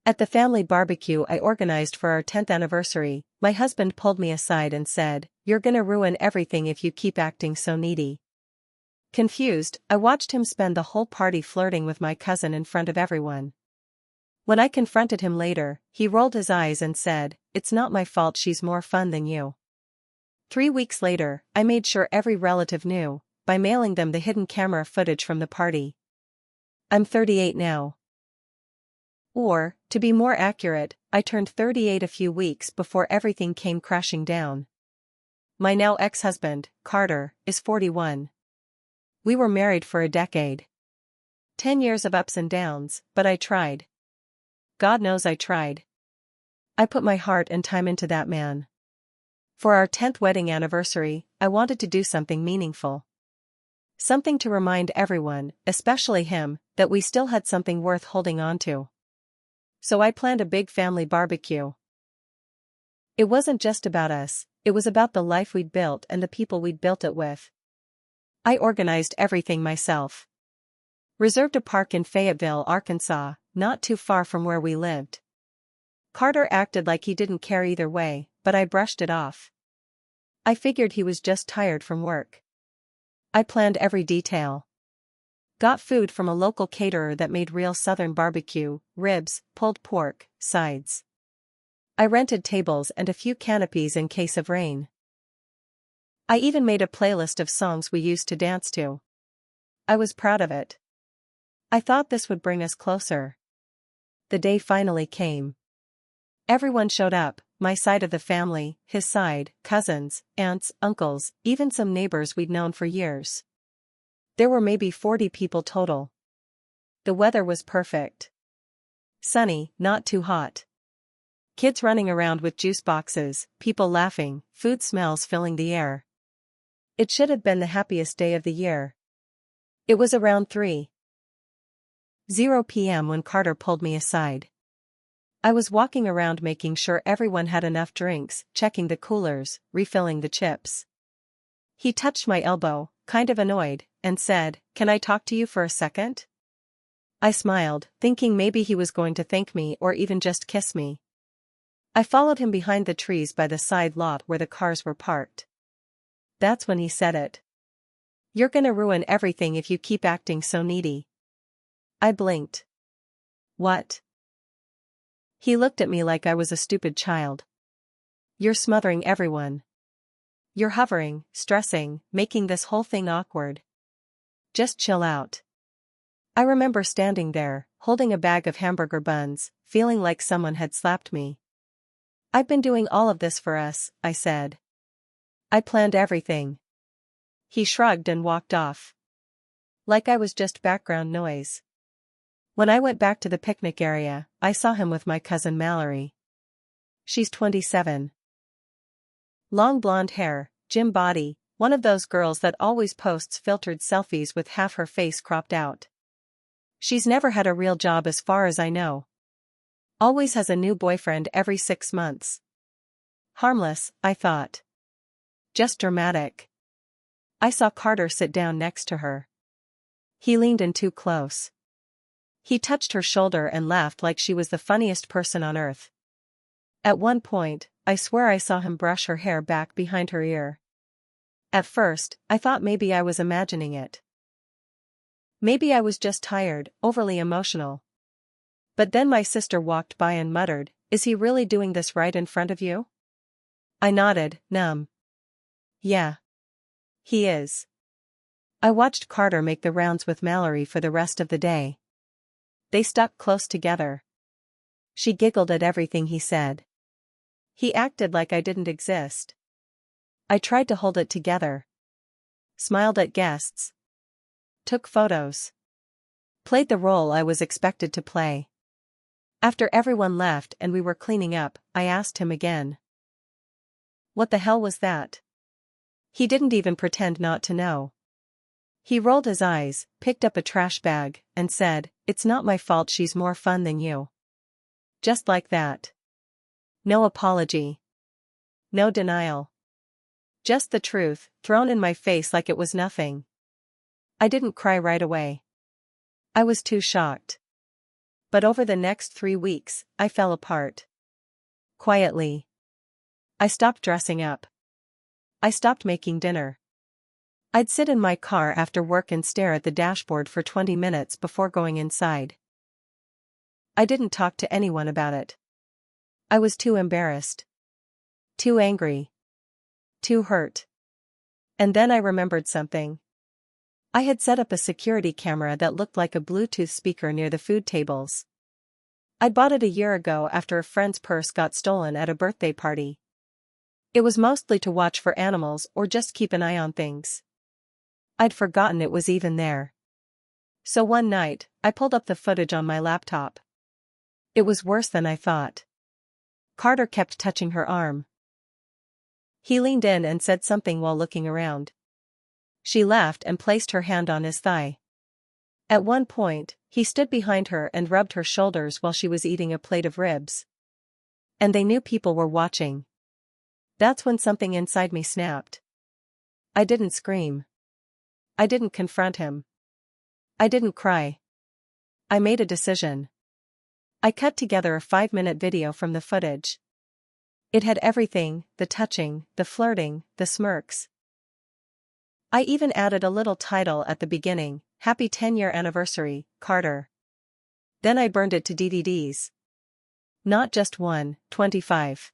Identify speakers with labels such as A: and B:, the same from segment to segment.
A: At the family barbecue I organized for our 10th anniversary, my husband pulled me aside and said, "You're gonna ruin everything if you keep acting so needy." Confused, I watched him spend the whole party flirting with my cousin in front of everyone. When I confronted him later, he rolled his eyes and said, "It's not my fault she's more fun than you." 3 weeks later, I made sure every relative knew, by mailing them the hidden camera footage from the party. I'm 38 now. Or, to be more accurate, I turned 38 a few weeks before everything came crashing down. My now ex-husband, Carter, is 41. We were married for a decade. 10 years of ups and downs, but I tried. God knows I tried. I put my heart and time into that man. For our 10th wedding anniversary, I wanted to do something meaningful. Something to remind everyone, especially him, that we still had something worth holding on to. So I planned a big family barbecue. It wasn't just about us, it was about the life we'd built and the people we'd built it with. I organized everything myself. Reserved a park in Fayetteville, Arkansas, not too far from where we lived. Carter acted like he didn't care either way, but I brushed it off. I figured he was just tired from work. I planned every detail. Got food from a local caterer that made real Southern barbecue, ribs, pulled pork, sides. I rented tables and a few canopies in case of rain. I even made a playlist of songs we used to dance to. I was proud of it. I thought this would bring us closer. The day finally came. Everyone showed up, my side of the family, his side, cousins, aunts, uncles, even some neighbors we'd known for years. There were maybe 40 people total. The weather was perfect. Sunny, not too hot. Kids running around with juice boxes, people laughing, food smells filling the air. It should have been the happiest day of the year. It was around 3:00 p.m. when Carter pulled me aside. I was walking around making sure everyone had enough drinks, checking the coolers, refilling the chips. He touched my elbow, kind of annoyed, and said, "Can I talk to you for a second?" I smiled, thinking maybe he was going to thank me or even just kiss me. I followed him behind the trees by the side lot where the cars were parked. That's when he said it. "You're gonna ruin everything if you keep acting so needy." I blinked. What? He looked at me like I was a stupid child. "You're smothering everyone. You're hovering, stressing, making this whole thing awkward. Just chill out." I remember standing there, holding a bag of hamburger buns, feeling like someone had slapped me. "I've been doing all of this for us," I said. "I planned everything." He shrugged and walked off. Like I was just background noise. When I went back to the picnic area, I saw him with my cousin Mallory. She's 27. Long blonde hair, gym body, one of those girls that always posts filtered selfies with half her face cropped out. She's never had a real job as far as I know. Always has a new boyfriend every 6 months. Harmless, I thought. Just dramatic. I saw Carter sit down next to her. He leaned in too close. He touched her shoulder and laughed like she was the funniest person on earth. At one point, I swear I saw him brush her hair back behind her ear. At first, I thought maybe I was imagining it. Maybe I was just tired, overly emotional. But then my sister walked by and muttered, "Is he really doing this right in front of you?" I nodded, numb. "Yeah. He is." I watched Carter make the rounds with Mallory for the rest of the day. They stuck close together. She giggled at everything he said. He acted like I didn't exist. I tried to hold it together. Smiled at guests. Took photos. Played the role I was expected to play. After everyone left and we were cleaning up, I asked him again. "What the hell was that?" He didn't even pretend not to know. He rolled his eyes, picked up a trash bag, and said, "It's not my fault she's more fun than you." Just like that. No apology. No denial. Just the truth, thrown in my face like it was nothing. I didn't cry right away. I was too shocked. But over the next 3 weeks, I fell apart. Quietly. I stopped dressing up. I stopped making dinner. I'd sit in my car after work and stare at the dashboard for 20 minutes before going inside. I didn't talk to anyone about it. I was too embarrassed. Too angry. Too hurt. And then I remembered something. I had set up a security camera that looked like a Bluetooth speaker near the food tables. I'd bought it a year ago after a friend's purse got stolen at a birthday party. It was mostly to watch for animals or just keep an eye on things. I'd forgotten it was even there. So one night, I pulled up the footage on my laptop. It was worse than I thought. Carter kept touching her arm. He leaned in and said something while looking around. She laughed and placed her hand on his thigh. At one point, he stood behind her and rubbed her shoulders while she was eating a plate of ribs. And they knew people were watching. That's when something inside me snapped. I didn't scream. I didn't confront him. I didn't cry. I made a decision. I cut together a 5-minute video from the footage. It had everything, the touching, the flirting, the smirks. I even added a little title at the beginning, "Happy 10-year anniversary, Carter." Then I burned it to DVDs. Not just one, 25.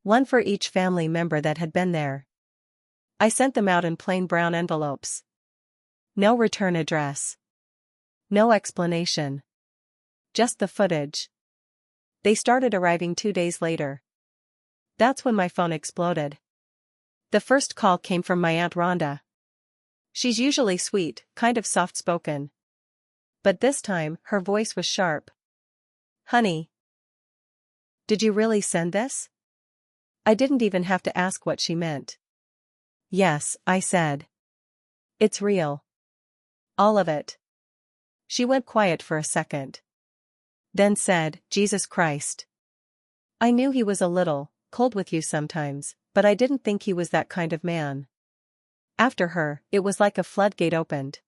A: One for each family member that had been there. I sent them out in plain brown envelopes. No return address. No explanation. Just the footage. They started arriving 2 days later. That's when my phone exploded. The first call came from my Aunt Rhonda. She's usually sweet, kind of soft-spoken. But this time, her voice was sharp. "Honey. Did you really send this?" I didn't even have to ask what she meant. "Yes," I said. "It's real. All of it." She went quiet for a second. Then said, "Jesus Christ. I knew he was a little cold with you sometimes, but I didn't think he was that kind of man." After her, it was like a floodgate opened.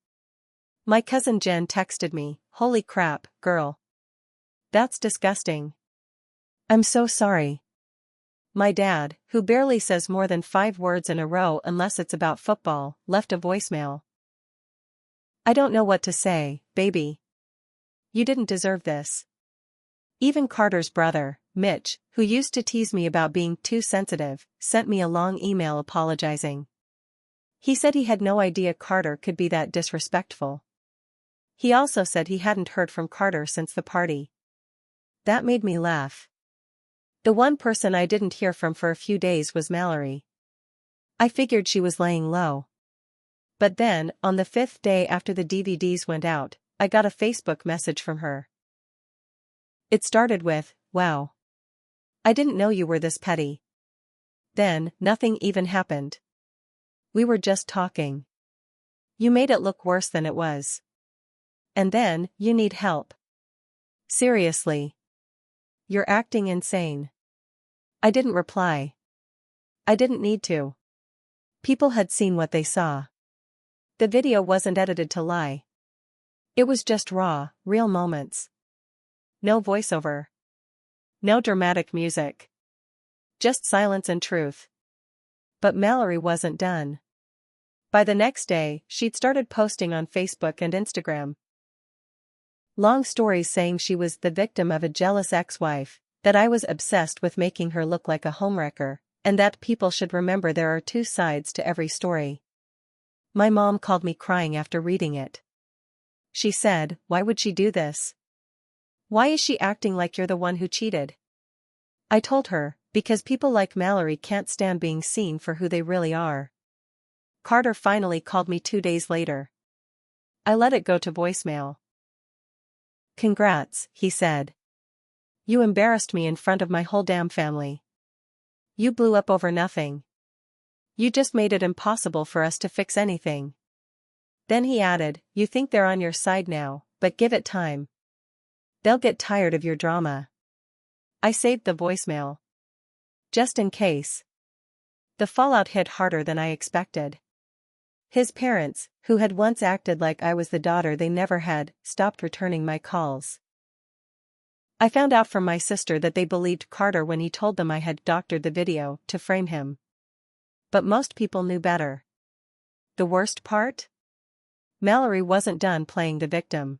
A: My cousin Jen texted me, "Holy crap, girl. That's disgusting. I'm so sorry." My dad, who barely says more than 5 words in a row unless it's about football, left a voicemail. "I don't know what to say, baby. You didn't deserve this." Even Carter's brother, Mitch, who used to tease me about being too sensitive, sent me a long email apologizing. He said he had no idea Carter could be that disrespectful. He also said he hadn't heard from Carter since the party. That made me laugh. The one person I didn't hear from for a few days was Mallory. I figured she was laying low. But then, on the 5th day after the DVDs went out, I got a Facebook message from her. It started with, "Wow. I didn't know you were this petty." Then, nothing even happened. "We were just talking. You made it look worse than it was. And then, you need help. Seriously. You're acting insane." I didn't reply. I didn't need to. People had seen what they saw. The video wasn't edited to lie. It was just raw, real moments. No voiceover. No dramatic music. Just silence and truth. But Mallory wasn't done. By the next day, she'd started posting on Facebook and Instagram. Long stories saying she was the victim of a jealous ex-wife, that I was obsessed with making her look like a homewrecker, and that people should remember there are 2 sides to every story. My mom called me crying after reading it. She said, "Why would she do this? Why is she acting like you're the one who cheated?" I told her, because people like Mallory can't stand being seen for who they really are. Carter finally called me 2 days later. I let it go to voicemail. "Congrats," he said. "You embarrassed me in front of my whole damn family. You blew up over nothing. You just made it impossible for us to fix anything." Then he added, "You think they're on your side now, but give it time. They'll get tired of your drama." I saved the voicemail. Just in case. The fallout hit harder than I expected. His parents, who had once acted like I was the daughter they never had, stopped returning my calls. I found out from my sister that they believed Carter when he told them I had doctored the video to frame him. But most people knew better. The worst part? Mallory wasn't done playing the victim.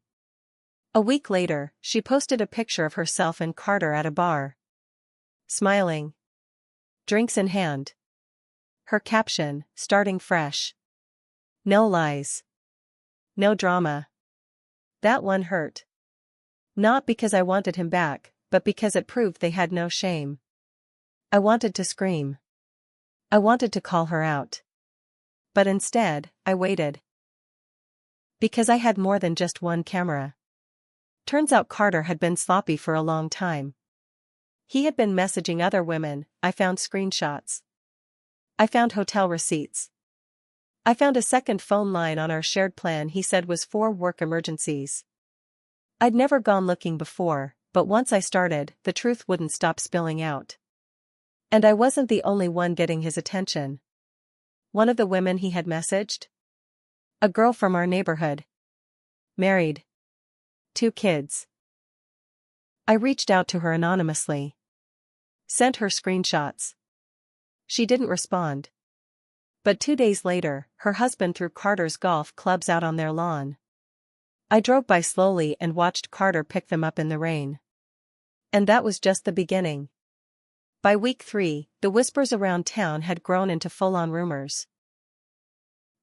A: A week later, she posted a picture of herself and Carter at a bar. Smiling. Drinks in hand. Her caption, starting fresh. No lies. No drama. That one hurt. Not because I wanted him back, but because it proved they had no shame. I wanted to scream. I wanted to call her out. But instead, I waited. Because I had more than just one camera. Turns out Carter had been sloppy for a long time. He had been messaging other women. I found screenshots. I found hotel receipts. I found a second phone line on our shared plan he said was for work emergencies. I'd never gone looking before, but once I started, the truth wouldn't stop spilling out. And I wasn't the only one getting his attention. One of the women he had messaged? A girl from our neighborhood. Married. 2 kids. I reached out to her anonymously. Sent her screenshots. She didn't respond. But 2 days later, her husband threw Carter's golf clubs out on their lawn. I drove by slowly and watched Carter pick them up in the rain. And that was just the beginning. By week 3, the whispers around town had grown into full-on rumors.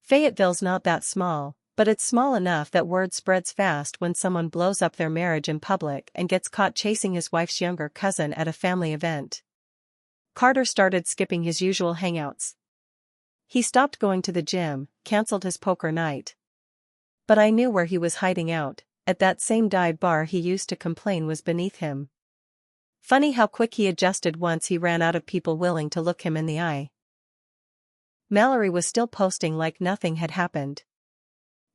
A: Fayetteville's not that small, but it's small enough that word spreads fast when someone blows up their marriage in public and gets caught chasing his wife's younger cousin at a family event. Carter started skipping his usual hangouts. He stopped going to the gym, canceled his poker night. But I knew where he was hiding out, at that same dive bar he used to complain was beneath him. Funny how quick he adjusted once he ran out of people willing to look him in the eye. Mallory was still posting like nothing had happened.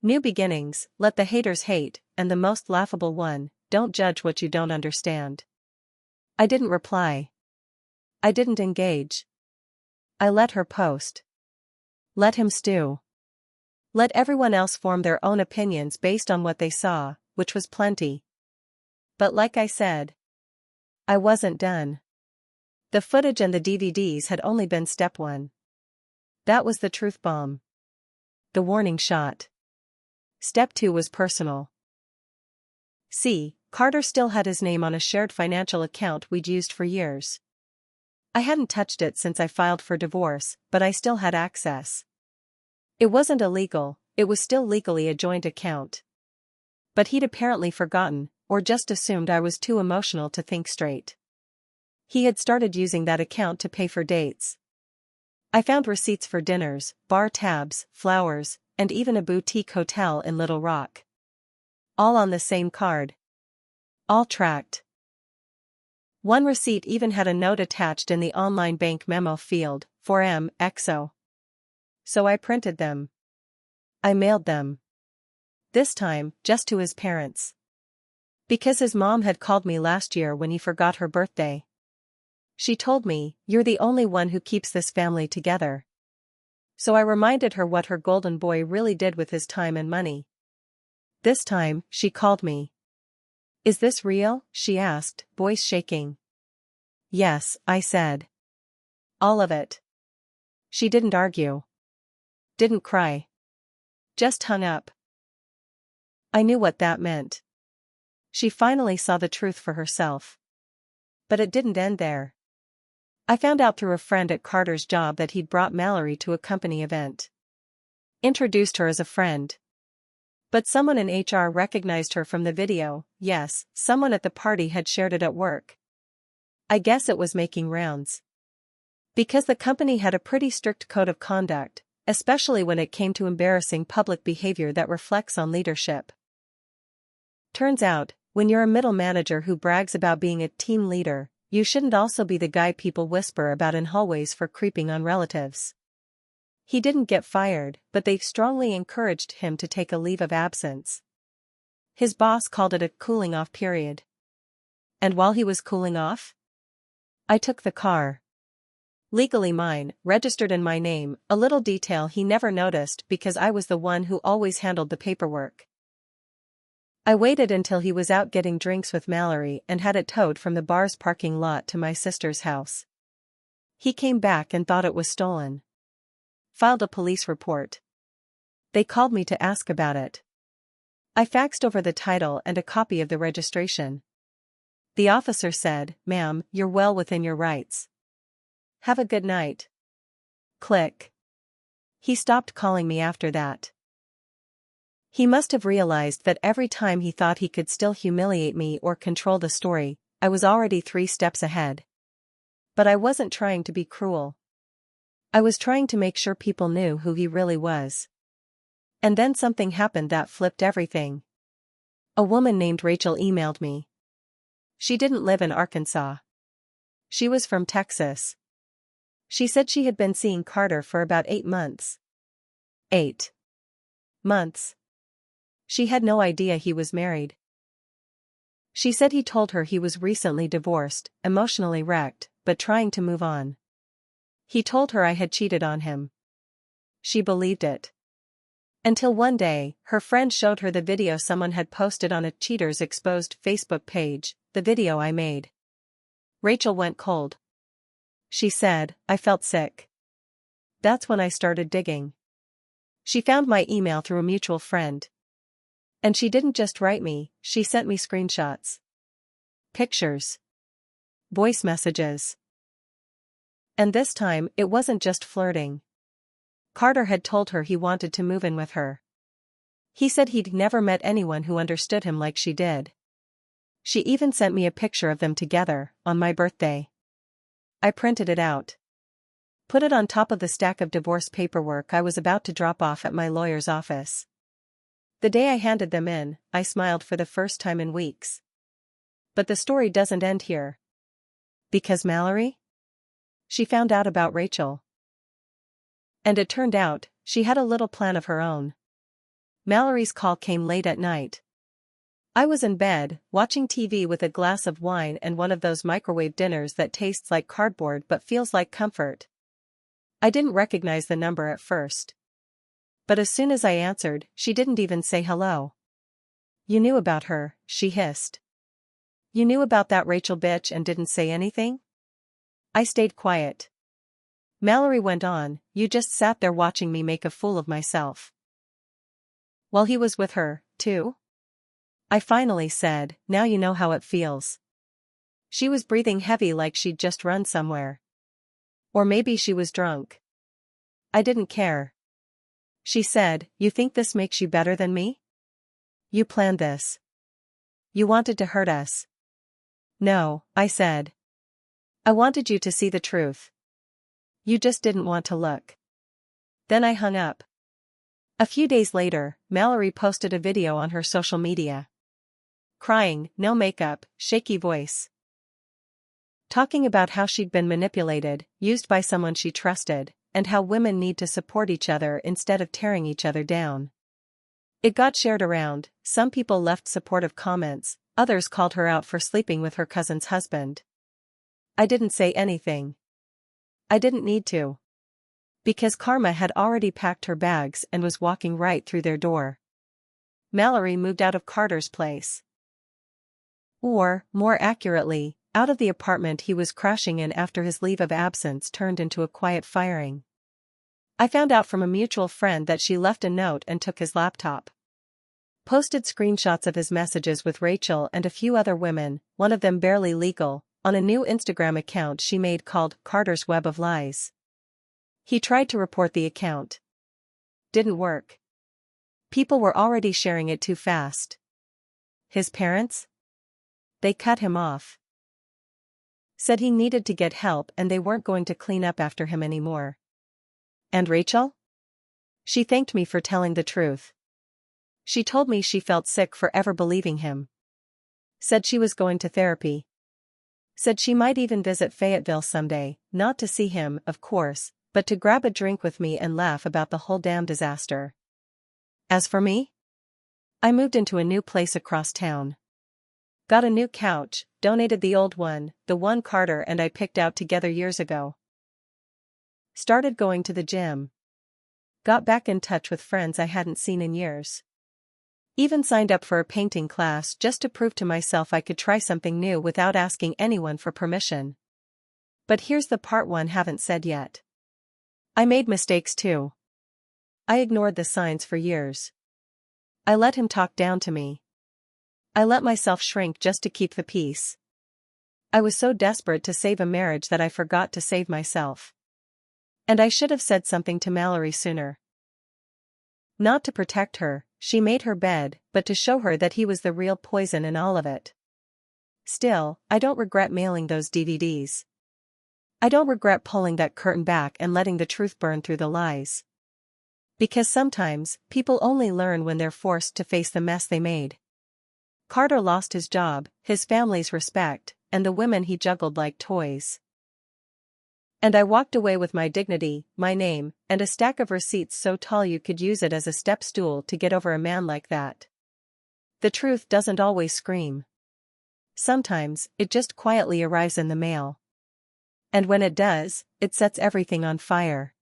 A: New beginnings, let the haters hate, and the most laughable one, don't judge what you don't understand. I didn't reply. I didn't engage. I let her post. Let him stew. Let everyone else form their own opinions based on what they saw, which was plenty. But like I said, I wasn't done. The footage and the DVDs had only been step 1. That was the truth bomb. The warning shot. Step 2 was personal. See, Carter still had his name on a shared financial account we'd used for years. I hadn't touched it since I filed for divorce, but I still had access. It wasn't illegal, it was still legally a joint account. But he'd apparently forgotten, or just assumed I was too emotional to think straight. He had started using that account to pay for dates. I found receipts for dinners, bar tabs, flowers, and even a boutique hotel in Little Rock. All on the same card. All tracked. One receipt even had a note attached in the online bank memo field, for MXO. So I printed them. I mailed them. This time, just to his parents. Because his mom had called me last year when he forgot her birthday. She told me, "You're the only one who keeps this family together." So I reminded her what her golden boy really did with his time and money. This time, she called me. "Is this real?" she asked, voice shaking. "Yes," I said. "All of it." She didn't argue. Didn't cry. Just hung up. I knew what that meant. She finally saw the truth for herself. But it didn't end there. I found out through a friend at Carter's job that he'd brought Mallory to a company event. Introduced her as a friend. But someone in HR recognized her from the video. Yes, someone at the party had shared it at work. I guess it was making rounds. Because the company had a pretty strict code of conduct, especially when it came to embarrassing public behavior that reflects on leadership. Turns out, when you're a middle manager who brags about being a team leader, you shouldn't also be the guy people whisper about in hallways for creeping on relatives. He didn't get fired, but they strongly encouraged him to take a leave of absence. His boss called it a cooling-off period. And while he was cooling off, I took the car. Legally mine, registered in my name, a little detail he never noticed because I was the one who always handled the paperwork. I waited until he was out getting drinks with Mallory and had it towed from the bar's parking lot to my sister's house. He came back and thought it was stolen. Filed a police report. They called me to ask about it. I faxed over the title and a copy of the registration. The officer said, "Ma'am, you're well within your rights. Have a good night." Click. He stopped calling me after that. He must have realized that every time he thought he could still humiliate me or control the story, I was already 3 steps ahead. But I wasn't trying to be cruel. I was trying to make sure people knew who he really was. And then something happened that flipped everything. A woman named Rachel emailed me. She didn't live in Arkansas. She was from Texas. She said she had been seeing Carter for about 8 months. 8 months. She had no idea he was married. She said he told her he was recently divorced, emotionally wrecked, but trying to move on. He told her I had cheated on him. She believed it. Until one day, her friend showed her the video someone had posted on a Cheaters Exposed Facebook page, the video I made. Rachel went cold. She said, "I felt sick." That's when I started digging. She found my email through a mutual friend. And she didn't just write me, she sent me screenshots. Pictures. Voice messages. And this time, it wasn't just flirting. Carter had told her he wanted to move in with her. He said he'd never met anyone who understood him like she did. She even sent me a picture of them together, on my birthday. I printed it out. Put it on top of the stack of divorce paperwork I was about to drop off at my lawyer's office. The day I handed them in, I smiled for the first time in weeks. But the story doesn't end here. Because Mallory? She found out about Rachel. And it turned out, she had a little plan of her own. Mallory's call came late at night. I was in bed, watching TV with a glass of wine and one of those microwave dinners that tastes like cardboard but feels like comfort. I didn't recognize the number at first. But as soon as I answered, she didn't even say hello. "You knew about her," she hissed. "You knew about that Rachel bitch and didn't say anything?" I stayed quiet. Mallory went on, "You just sat there watching me make a fool of myself. While he was with her, too?" I finally said, "Now you know how it feels." She was breathing heavy like she'd just run somewhere. Or maybe she was drunk. I didn't care. She said, "You think this makes you better than me? You planned this. You wanted to hurt us." "No," I said. "I wanted you to see the truth. You just didn't want to look." Then I hung up. A few days later, Mallory posted a video on her social media. Crying, no makeup, shaky voice. Talking about how she'd been manipulated, used by someone she trusted, and how women need to support each other instead of tearing each other down. It got shared around, some people left supportive comments, others called her out for sleeping with her cousin's husband. I didn't say anything. I didn't need to. Because karma had already packed her bags and was walking right through their door. Mallory moved out of Carter's place. Or, more accurately, out of the apartment he was crashing in after his leave of absence turned into a quiet firing. I found out from a mutual friend that she left a note and took his laptop. Posted screenshots of his messages with Rachel and a few other women, one of them barely legal, on a new Instagram account she made called Carter's Web of Lies. He tried to report the account. Didn't work. People were already sharing it too fast. His parents? They cut him off. Said he needed to get help and they weren't going to clean up after him anymore. And Rachel? She thanked me for telling the truth. She told me she felt sick for ever believing him. Said she was going to therapy. Said she might even visit Fayetteville someday, not to see him, of course, but to grab a drink with me and laugh about the whole damn disaster. As for me? I moved into a new place across town. Got a new couch, donated the old one, the one Carter and I picked out together years ago. Started going to the gym. Got back in touch with friends I hadn't seen in years. Even signed up for a painting class just to prove to myself I could try something new without asking anyone for permission. But here's the part one haven't said yet. I made mistakes too. I ignored the signs for years. I let him talk down to me. I let myself shrink just to keep the peace. I was so desperate to save a marriage that I forgot to save myself. And I should have said something to Mallory sooner. Not to protect her, she made her bed, but to show her that he was the real poison in all of it. Still, I don't regret mailing those DVDs. I don't regret pulling that curtain back and letting the truth burn through the lies. Because sometimes, people only learn when they're forced to face the mess they made. Carter lost his job, his family's respect, and the women he juggled like toys. And I walked away with my dignity, my name, and a stack of receipts so tall you could use it as a step stool to get over a man like that. The truth doesn't always scream. Sometimes, it just quietly arrives in the mail. And when it does, it sets everything on fire.